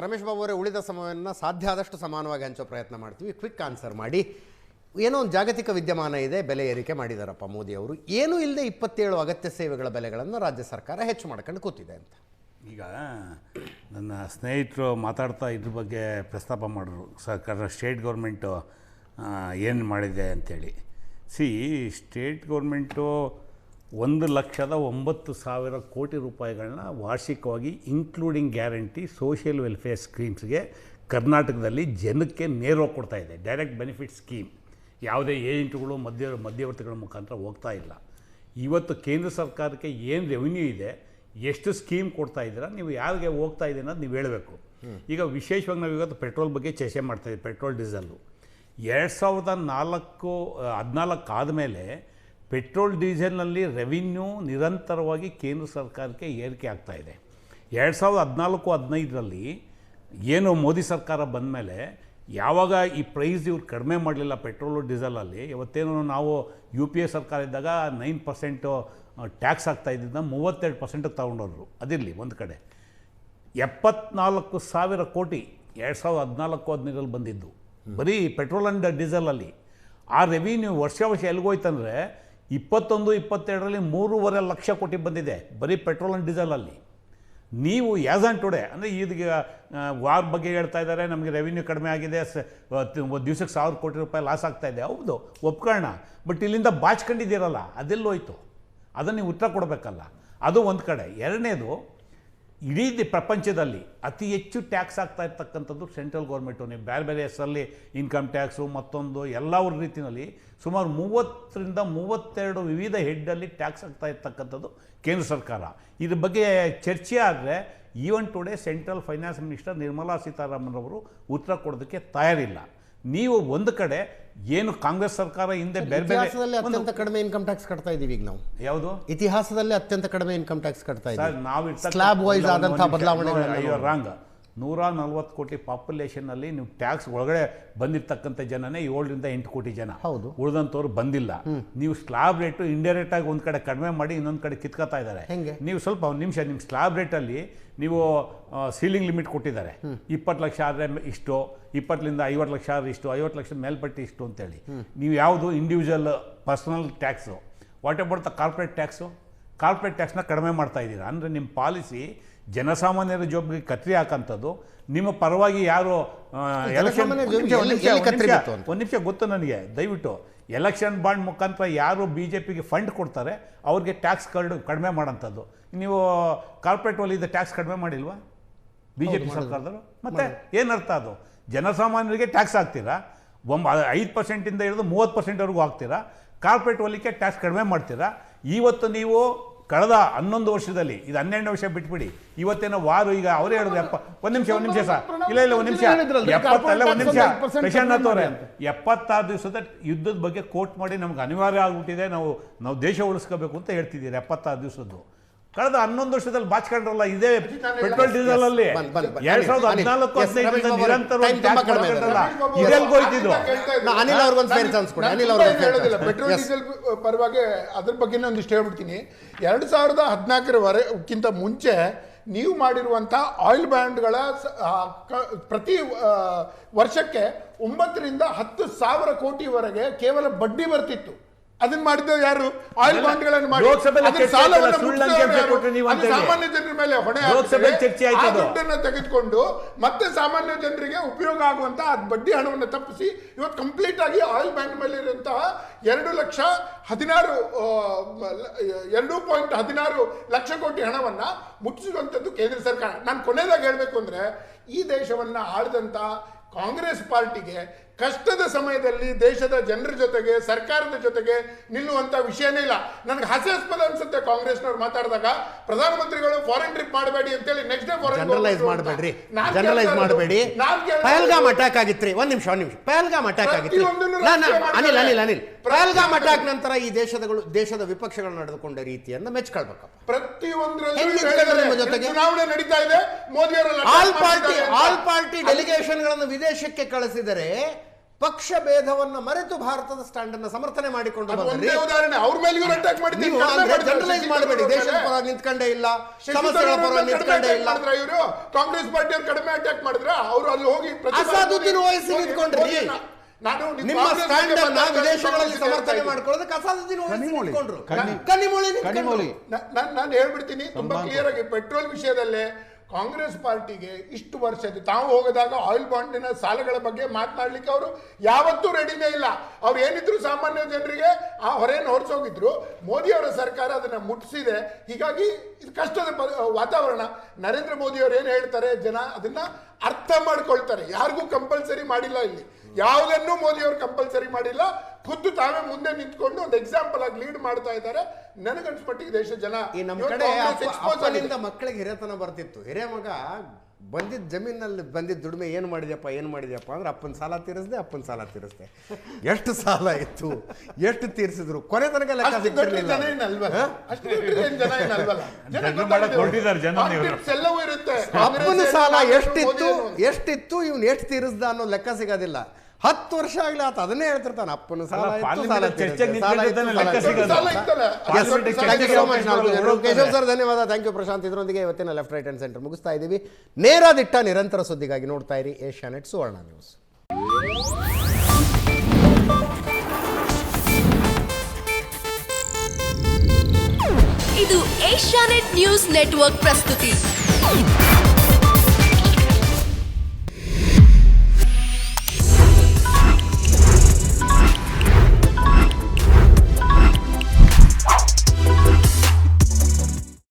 ರಮೇಶ್ ಬಾಬು ಅವರೇ, ಉಳಿದ ಸಮಯವನ್ನು ಸಾಧ್ಯ ಆದಷ್ಟು ಸಮಾನವಾಗಿ ಹಂಚೋ ಪ್ರಯತ್ನ ಮಾಡ್ತೀವಿ. ಕ್ವಿಕ್ ಆನ್ಸರ್ ಮಾಡಿ. ಏನೋ ಒಂದು ಜಾಗತಿಕ ವಿದ್ಯಮಾನ ಇದೆ, ಬೆಲೆ ಏರಿಕೆ ಮಾಡಿದಾರಪ್ಪ ಮೋದಿ ಅವರು. ಏನೂ ಇಲ್ಲದೆ 27 ಅಗತ್ಯ ಸೇವೆಗಳ ಬೆಲೆಗಳನ್ನು ರಾಜ್ಯ ಸರ್ಕಾರ ಹೆಚ್ಚು ಮಾಡ್ಕೊಂಡು ಕೂತಿದೆ ಅಂತ. ಈಗ ನನ್ನ ಸ್ನೇಹಿತರು ಮಾತಾಡ್ತಾ ಇದ್ರ ಬಗ್ಗೆ ಪ್ರಸ್ತಾಪ ಮಾಡಿದ್ರು. ಸರ್ಕಾರ ಸ್ಟೇಟ್ ಗೌರ್ಮೆಂಟು ಏನು ಮಾಡಿದೆ ಅಂಥೇಳಿ. ಸ್ಟೇಟ್ ಗೌರ್ಮೆಂಟು 1,09,000 ಕೋಟಿ ರೂಪಾಯಿಗಳನ್ನ ವಾರ್ಷಿಕವಾಗಿ ಇನ್ಕ್ಲೂಡಿಂಗ್ ಗ್ಯಾರಂಟಿ ಸೋಷಿಯಲ್ ವೆಲ್ಫೇರ್ ಸ್ಕೀಮ್ಸ್ಗೆ ಕರ್ನಾಟಕದಲ್ಲಿ ಜನಕ್ಕೆ ನೇರವಾಗಿ ಕೊಡ್ತಾಯಿದೆ. Direct benefit scheme. ಯಾವುದೇ ಏಜೆಂಟ್ಗಳು ಮಧ್ಯವರ್ತಿಗಳ ಮುಖಾಂತರ ಹೋಗ್ತಾ ಇಲ್ಲ. ಇವತ್ತು ಕೇಂದ್ರ ಸರ್ಕಾರಕ್ಕೆ ಏನು ರೆವಿನ್ಯೂ ಇದೆ, ಎಷ್ಟು ಸ್ಕೀಮ್ ಕೊಡ್ತಾ ಇದ್ದೀರಾ, ನೀವು ಯಾರಿಗೆ ಹೋಗ್ತಾ ಇದೆ ಅನ್ನೋದು ನೀವು ಹೇಳಬೇಕು. ಈಗ ವಿಶೇಷವಾಗಿ ನಾವು ಇವತ್ತು ಪೆಟ್ರೋಲ್ ಬಗ್ಗೆ ಚರ್ಚೆ ಮಾಡ್ತಾಯಿದ್ದೀವಿ. ಪೆಟ್ರೋಲ್ ಡೀಸೆಲ್ಲು 2014 ಆದಮೇಲೆ ಪೆಟ್ರೋಲ್ ಡೀಸೆಲ್ನಲ್ಲಿ ರೆವಿನ್ಯೂ ನಿರಂತರವಾಗಿ ಕೇಂದ್ರ ಸರ್ಕಾರಕ್ಕೆ ಏರಿಕೆ ಆಗ್ತಾಯಿದೆ. 2014-15ರಲ್ಲಿ ಏನು ಮೋದಿ ಸರ್ಕಾರ ಬಂದ ಮೇಲೆ ಯಾವಾಗ ಈ ಪ್ರೈಸ್ ಇವ್ರು ಕಡಿಮೆ ಮಾಡಲಿಲ್ಲ ಪೆಟ್ರೋಲು ಡೀಸೆಲಲ್ಲಿ, ಇವತ್ತೇನು ನಾವು UPA ಸರ್ಕಾರ ಇದ್ದಾಗ 9% ಟ್ಯಾಕ್ಸ್ ಆಗ್ತಾಯಿದ್ದ 32% ತೊಗೊಂಡೋದ್ರು. ಅದಿರಲಿ ಒಂದು ಕಡೆ. 74,000 ಕೋಟಿ 2014-15ರಲ್ಲಿ ಬಂದಿದ್ದು ಬರೀ ಪೆಟ್ರೋಲ್ ಆ್ಯಂಡ್ ಡೀಸೆಲಲ್ಲಿ. ಆ ರೆವಿನ್ಯೂ ವರ್ಷ ಎಲ್ಲಿಗೋಯ್ತಂದರೆ 21-22ರಲ್ಲಿ 3.5 ಲಕ್ಷ ಕೋಟಿ ಬಂದಿದೆ ಬರೀ ಪೆಟ್ರೋಲ್ ಆ್ಯಂಡ್ ಡೀಸೆಲಲ್ಲಿ. ನೀವು ಆ್ಯಸ್ ಆನ್ ಟುಡೇ ಅಂದರೆ ಇದೀಗ ವಾರ್ ಬಗ್ಗೆ ಹೇಳ್ತಾ ಇದ್ದಾರೆ, ನಮಗೆ ರೆವಿನ್ಯೂ ಕಡಿಮೆ ಆಗಿದೆ, ಒಂದು ದಿವ್ಸಕ್ಕೆ 1,000 ಕೋಟಿ ರೂಪಾಯಿ ಲಾಸ್ ಆಗ್ತಾಯಿದೆ. ಹೌದು, ಒಪ್ಕೊಳ್ಳೋಣ. ಬಟ್ ಇಲ್ಲಿಂದ ಬಾಚ್ಕೊಂಡಿದ್ದೀರಲ್ಲ, ಅದೆಲ್ಲೋಯ್ತು? ಅದನ್ನು ನೀವು ಉತ್ತರ ಕೊಡಬೇಕಲ್ಲ. ಅದು ಒಂದು ಕಡೆ. ಎರಡನೇದು, ಇಡೀ ಪ್ರಪಂಚದಲ್ಲಿ ಅತಿ ಹೆಚ್ಚು ಟ್ಯಾಕ್ಸ್ ಆಗ್ತಾ ಇರ್ತಕ್ಕಂಥದ್ದು ಸೆಂಟ್ರಲ್ ಗೌರ್ಮೆಂಟು. ನೀವು ಬೇರೆ ಬೇರೆ ಹೆಸರಲ್ಲಿ ಇನ್ಕಮ್ ಟ್ಯಾಕ್ಸು ಮತ್ತೊಂದು ಎಲ್ಲ ರೀತಿಯಲ್ಲಿ ಸುಮಾರು 30-32 ವಿವಿಧ ಹೆಡ್ಡಲ್ಲಿ ಟ್ಯಾಕ್ಸ್ ಆಗ್ತಾ ಇರ್ತಕ್ಕಂಥದ್ದು ಕೇಂದ್ರ ಸರ್ಕಾರ. ಇದ್ರ ಬಗ್ಗೆ ಚರ್ಚೆ ಆದರೆ even today central finance minister Nirmala Sitharaman ಅವರು ಉತ್ತರ ಕೊಡೋದಕ್ಕೆ ತಯಾರಿಲ್ಲ. ನೀವು ಒಂದು ಕಡೆ ಏನು ಕಾಂಗ್ರೆಸ್ ಸರ್ಕಾರ ಹಿಂದೆ ಬೇರೆ ಬೇರೆ ಅತ್ಯಂತ ಕಡಿಮೆ ಇನ್ಕಮ್ ಟ್ಯಾಕ್ಸ್ ಕಟ್ತಾ ಇದೀವಿ ಈಗ ನಾವು. ಯಾವುದು ಇತಿಹಾಸದಲ್ಲಿ ಅತ್ಯಂತ ಕಡಿಮೆ ಇನ್ಕಮ್ ಟ್ಯಾಕ್ಸ್ ಕಟ್ತಾ ಇದ್ದೀವಿ ನಾವು. ಸ್ಲ್ಯಾಬ್ ವೈಸ್ ಆದಂತಹ ಬದಲಾವಣೆ. ರಾಂಗ್. 140 ಕೋಟಿ ಪಾಪ್ಯುಲೇಷನ್ನಲ್ಲಿ ನೀವು ಟ್ಯಾಕ್ಸ್ ಒಳಗಡೆ ಬಂದಿರ್ತಕ್ಕಂಥ ಜನನೇ 7-8 ಕೋಟಿ ಜನ. ಹೌದು, ಉಳಿದಂಥವ್ರು ಬಂದಿಲ್ಲ. ನೀವು ಸ್ಲ್ಯಾಬ್ ರೇಟು ಇಂಡೈರೆಕ್ಟ್ ಆಗಿ ಒಂದು ಕಡೆ ಕಡಿಮೆ ಮಾಡಿ ಇನ್ನೊಂದು ಕಡೆ ಕಿತ್ಕೋತಾ ಇದ್ದಾರೆ. ನೀವು ಸ್ವಲ್ಪ ಒಂದು ನಿಮಿಷ, ನಿಮ್ಮ ಸ್ಲ್ಯಾಬ್ ರೇಟಲ್ಲಿ ನೀವು ಸೀಲಿಂಗ್ ಲಿಮಿಟ್ ಕೊಟ್ಟಿದ್ದಾರೆ. 20 ಲಕ್ಷ ಆದರೆ ಇಷ್ಟು, 20ರಿಂದ 50 ಲಕ್ಷ ಆದರೆ ಇಷ್ಟು, 50 ಲಕ್ಷದ ಮೇಲ್ಪಟ್ಟು ಇಷ್ಟು ಅಂತೇಳಿ. ನೀವು ಯಾವುದು individual personal tax, what about the corporate tax? Corporate ಟ್ಯಾಕ್ಸ್ನ ಕಡಿಮೆ ಮಾಡ್ತಾ ಇದ್ದೀರಾ. ಅಂದರೆ ನಿಮ್ಮ ಪಾಲಿಸಿ ಜನಸಾಮಾನ್ಯರ ಜೋಬಿಗೆ ಕತ್ರಿ ಹಾಕೋಂಥದ್ದು. ನಿಮ್ಮ ಪರವಾಗಿ ಯಾರು ಎಲೆಕ್ಷನ್ ಒಂದು ನಿಮಿಷ ಗೊತ್ತು ನನಗೆ, ದಯವಿಟ್ಟು ಎಲೆಕ್ಷನ್ ಬಾಂಡ್ ಮುಖಾಂತರ ಯಾರು BJPಗೆ ಫಂಡ್ ಕೊಡ್ತಾರೆ ಅವ್ರಿಗೆ ಟ್ಯಾಕ್ಸ್ ಕಡಿಮೆ ಮಾಡೋಂಥದ್ದು. ನೀವು ಕಾರ್ಪೊರೇಟ್ ವಲಯದ ಟ್ಯಾಕ್ಸ್ ಕಡಿಮೆ ಮಾಡಿಲ್ವಾ BJP ಸರ್ಕಾರದವರು? ಮತ್ತು ಏನರ್ಥ ಅದು? ಜನಸಾಮಾನ್ಯರಿಗೆ ಟ್ಯಾಕ್ಸ್ ಹಾಕ್ತೀರಾ, 5% ಹಿಡಿದು 30%ವರೆಗೂ ಹಾಕ್ತೀರಾ. ಕಾರ್ಪೊರೇಟ್ ವಲಯಕ್ಕೆ ಟ್ಯಾಕ್ಸ್ ಕಡಿಮೆ ಮಾಡ್ತೀರಾ. ಇವತ್ತು ನೀವು ಕಳೆದ 11 ವರ್ಷದಲ್ಲಿ, ಇದು 12 ವರ್ಷ ಬಿಟ್ಬಿಡಿ, ಇವತ್ತೇನೋ ವಾರು ಈಗ ಅವರೇ ಹೇಳಿದ್ರು ಒಂದು ನಿಮಿಷ ಸರ್, ಇಲ್ಲ ಒಂದು ನಿಮಿಷ, 76 ದಿವಸದ ಯುದ್ಧದ ಬಗ್ಗೆ ಕೋಟ್ ಮಾಡಿ ನಮ್ಗೆ ಅನಿವಾರ್ಯ ಆಗ್ಬಿಟ್ಟಿದೆ, ನಾವು ದೇಶ ಉಳಿಸ್ಕೋಬೇಕು ಅಂತ ಹೇಳ್ತಿದ್ದೀರಿ. 76 ದಿವಸದ್ದು ಕಳೆದ 11 ವರ್ಷದಲ್ಲಿ ಬಾಚ್ಕೊಂಡ್ರಲ್ಲ ಇದೇ ಪೆಟ್ರೋಲ್ ಡೀಸೆಲ್ ಅಲ್ಲಿ. 2014-15 ನಿರಂತರವಾಗಿ ಪೆಟ್ರೋಲ್ ಡೀಸೆಲ್ ಪರವಾಗಿ ಅದ್ರ ಬಗ್ಗೆ ಒಂದಿಷ್ಟು ಹೇಳ್ಬಿಡ್ತೀನಿ. 2014ಕ್ಕಿಂತ ಮುಂಚೆ ನೀವು ಮಾಡಿರುವಂಥ ಆಯಿಲ್ ಬ್ಯಾಂಡ್ಗಳ ಪ್ರತಿ ವರ್ಷಕ್ಕೆ 9-10 ಸಾವಿರ ಕೋಟಿವರೆಗೆ ಕೇವಲ ಬಡ್ಡಿ ಬರ್ತಿತ್ತು. ಅದನ್ನ ಮಾಡಿದ್ದು ಯಾರು? ಆಯಿಲ್ ಬಾಂಡ್ಗಳನ್ನು ಮಾಡಿ ಸಾಮಾನ್ಯ ಜನರ ಮೇಲೆ ಹೊಣೆ ದುಡ್ಡನ್ನು ತೆಗೆದುಕೊಂಡು ಮತ್ತೆ ಸಾಮಾನ್ಯ ಜನರಿಗೆ ಉಪಯೋಗ ಆಗುವಂತಹ ಬಡ್ಡಿ ಹಣವನ್ನು ತಪ್ಪಿಸಿ ಇವತ್ತು ಕಂಪ್ಲೀಟ್ ಆಗಿ ಆಯಿಲ್ ಬ್ಯಾಂಡ್ ಮೇಲೆ ಇರುವಂತಹ 2.16 ಲಕ್ಷ ಕೋಟಿ ಹಣವನ್ನ ಮುಟ್ಟಿಸುವಂಥದ್ದು ಕೇಂದ್ರ ಸರ್ಕಾರ. ನಾನು ಕೊನೆಯದಾಗಿ ಹೇಳಬೇಕು ಅಂದ್ರೆ, ಈ ದೇಶವನ್ನ ಆಳಿದಂತ ಕಾಂಗ್ರೆಸ್ ಪಾರ್ಟಿಗೆ ಕಷ್ಟದ ಸಮಯದಲ್ಲಿ ದೇಶದ ಜನರ ಜೊತೆಗೆ ಸರ್ಕಾರದ ಜೊತೆಗೆ ನಿಲ್ಲುವಂತ ವಿಷಯನೇ ಇಲ್ಲ. ನನಗೆ ಹಾಸ್ಯಾಸ್ಪದ ಅನ್ಸುತ್ತೆ ಕಾಂಗ್ರೆಸ್ನವ್ರು ಮಾತಾಡಿದಾಗ, ಪ್ರಧಾನಮಂತ್ರಿಗಳು ಫಾರಿನ್ ಟ್ರಿಪ್ ಮಾಡಬೇಡಿ ಅಂತೇಳಿ ನೆಕ್ಸ್ಟ್ ಡೇ ಜನರಲೈಸ್ ಮಾಡಬೇಡಿ. ಪಹಲ್ಗಾಮ್ ಅಟ್ಯಾಕ್ ಆಗಿತ್ರಿ. ಒಂದ್ ನಿಮಿಷ ಪಹಲ್ಗಾಮ್ ಅಟ್ಯಾಕ್ ಆಗಿತ್ತು. ಅನಿಲ್ ಪಹಲ್ಗಾಮ್ ಅಟ್ಯಾಕ್ ನಂತರ ಈ ದೇಶದ ವಿಪಕ್ಷಗಳು ನಡೆದುಕೊಂಡ ರೀತಿಯನ್ನ ಮೆಚ್ಕೊಳ್ಬೇಕಪ್ಪ. ಪ್ರತಿಯೊಂದರಲ್ಲೂ ಜೊತೆಗೆ ಚುನಾವಣೆ ನಡೀತಾ ಇದೆ. ಮೋದಿ ಆಲ್ ಪಾರ್ಟಿ ಡೆಲಿಗೇಷನ್ಗಳನ್ನು ವಿದೇಶಕ್ಕೆ ಕಳಿಸಿದರೆ ಪಕ್ಷ ಭೇದವನ್ನ ಮರೆತು ಭಾರತದ ಸ್ಟ್ಯಾಂಡ್ ಅನ್ನ ಸಮರ್ಥನೆ ಮಾಡಿಕೊಂಡು ಅದು ಬಂದ್ರಿ. ಒಂದೇ ಉದಾಹರಣೆ. ಅವ್ರ ಮೇಲೆ ಇವ್ರು ಅಟ್ಯಾಕ್ ಮಾಡಿದ್ರು. ನೀವು ಜನರಲೈಸ್ ಮಾಡಬೇಡಿ. ದೇಶದ ಪರವಾಗಿ ನಿಂತ್ಕೊಂಡೇ ಇಲ್ಲ, ಸಮಸ್ಯೆಗಳ ಪರವಾಗಿ ನಿಂತ್ಕೊಂಡೇ ಇಲ್ಲ. ಇವರು ಕಾಂಗ್ರೆಸ್ ಪಾರ್ಟಿ ಅವ್ರು ಕಡಿಮೆ ಅಟ್ಯಾಕ್ ಮಾಡಿದ್ರ? ಅವರು ಅಲ್ಲಿ ಹೋಗಿ ಅಸಾದುದ್ದೀನ್ ಓವೈಸಿ ನಿಂತ್ಕೊಂಡ್ರಿ. ನಾನು ನಿಮ್ಮ ಸ್ಟ್ಯಾಂಡ್ ಅನ್ನ ವಿದೇಶಗಳಲ್ಲಿ ಸಮರ್ಥನೆ ಮಾಡ್ಕೊಳ್ಳೋದಕ್ಕೆ ಅಸಾದುದ್ದೀನ್ ಓವೈಸಿ ನಿಂತ್ಕೊಂಡ್ರು. ಕನಿಮೊಳಿ ನಾನು ಹೇಳ್ಬಿಡ್ತೀನಿ ತುಂಬಾ ಕ್ಲಿಯರ್ ಆಗಿ. ಪೆಟ್ರೋಲ್ ವಿಷಯದಲ್ಲೇ ಕಾಂಗ್ರೆಸ್ ಪಾರ್ಟಿಗೆ ಇಷ್ಟು ವರ್ಷದ ತಾವು ಹೋಗದಾಗ ಆಯಿಲ್ ಬಾಂಡಿನ ಸಾಲಗಳ ಬಗ್ಗೆ ಮಾತನಾಡ್ಲಿಕ್ಕೆ ಅವರು ಯಾವತ್ತೂ ರೆಡಿನೇ ಇಲ್ಲ. ಅವ್ರು ಏನಿದ್ರು ಸಾಮಾನ್ಯ ಜನರಿಗೆ ಆ ಹೊರೆಯನ್ನು ಹೊರಿಸೋಗಿದ್ರು. ಮೋದಿ ಅವರ ಸರ್ಕಾರ ಅದನ್ನ ಮುಟ್ಟಿಸಿದೆ. ಹೀಗಾಗಿ ಇದು ಕಷ್ಟದ ವಾತಾವರಣ. ನರೇಂದ್ರ ಮೋದಿ ಅವರು ಏನು ಹೇಳ್ತಾರೆ, ಜನ ಅದನ್ನ ಅರ್ಥ ಮಾಡ್ಕೊಳ್ತಾರೆ. ಯಾರಿಗೂ ಕಂಪಲ್ಸರಿ ಮಾಡಿಲ್ಲ ಇಲ್ಲಿ, ಯಾವುದನ್ನೂ ಮೋದಿ ಅವರು ಕಂಪಲ್ಸರಿ ಮಾಡಿಲ್ಲ. ಖುದ್ದು ತಾವೇ ಮುಂದೆ ನಿಂತ್ಕೊಂಡು ಒಂದು ಎಕ್ಸಾಂಪಲ್ ಆಗಿ ಲೀಡ್ ಮಾಡ್ತಾ ಇದ್ದಾರೆ. ನನಗನ್ಸ್ ಮಟ್ಟಿಗೆ ದೇಶ ಜನ ಈ ನಮ್ಮ ಕಡೆ ಅಪ್ಪನಿಂದ ಮಕ್ಕಳಿಗೆ ಹಿರೇತನ ಬರ್ತಿತ್ತು. ಹಿರೇ ಮಗ ಬಂದಿದ್ದ ಜಮೀನಲ್ಲಿ ಬಂದಿದ್ದ ದುಡಿಮೆ ಏನು ಮಾಡಿದ್ಯಪ್ಪ ಅಂದ್ರೆ ಅಪ್ಪನ ಸಾಲ ತೀರಿಸ್ದೆ. ಎಷ್ಟು ಸಾಲ ಇತ್ತು, ಎಷ್ಟು ತೀರಿಸಿದ್ರು, ಕೊನೆ ತನಕ ಲೆಕ್ಕ ಸಿಗ್ತಿರ್ಲಿಲ್ಲ. ಅಪ್ಪನ ಸಾಲ ಎಷ್ಟಿತ್ತು ಇವ್ನು ಎಷ್ಟು ತೀರಿಸ್ದ ಅನ್ನೋ ಲೆಕ್ಕ ಸಿಗೋದಿಲ್ಲ. 10 ವರ್ಷ ಆಗ್ಲಿ ಆತ ಅದನ್ನೇ ಹೇಳ್ತಿರ್ತಾನೆ. ಅಪ್ಪನ ಸಾಲ ಕೇಶವ್ ಸರ್ ಧನ್ಯವಾದ. Thank you Prashant. ಇದರೊಂದಿಗೆ ಇವತ್ತಿನ ಲೆಫ್ಟ್ ರೈಟ್ ಅಂಡ್ ಸೆಂಟರ್ ಮುಗಿಸ್ತಾ ಇದ್ದೀವಿ. ನೇರ ದಿಟ್ಟ ನಿರಂತರ ಸುದ್ದಿಗಾಗಿ ನೋಡ್ತಾ ಇರಿ ಏಷ್ಯಾನೆಟ್ ಸುವರ್ಣ ನ್ಯೂಸ್. ಇದು ಏಷ್ಯಾನೆಟ್ ನ್ಯೂಸ್ ನೆಟ್ವರ್ಕ್ ಪ್ರಸ್ತುತಿ.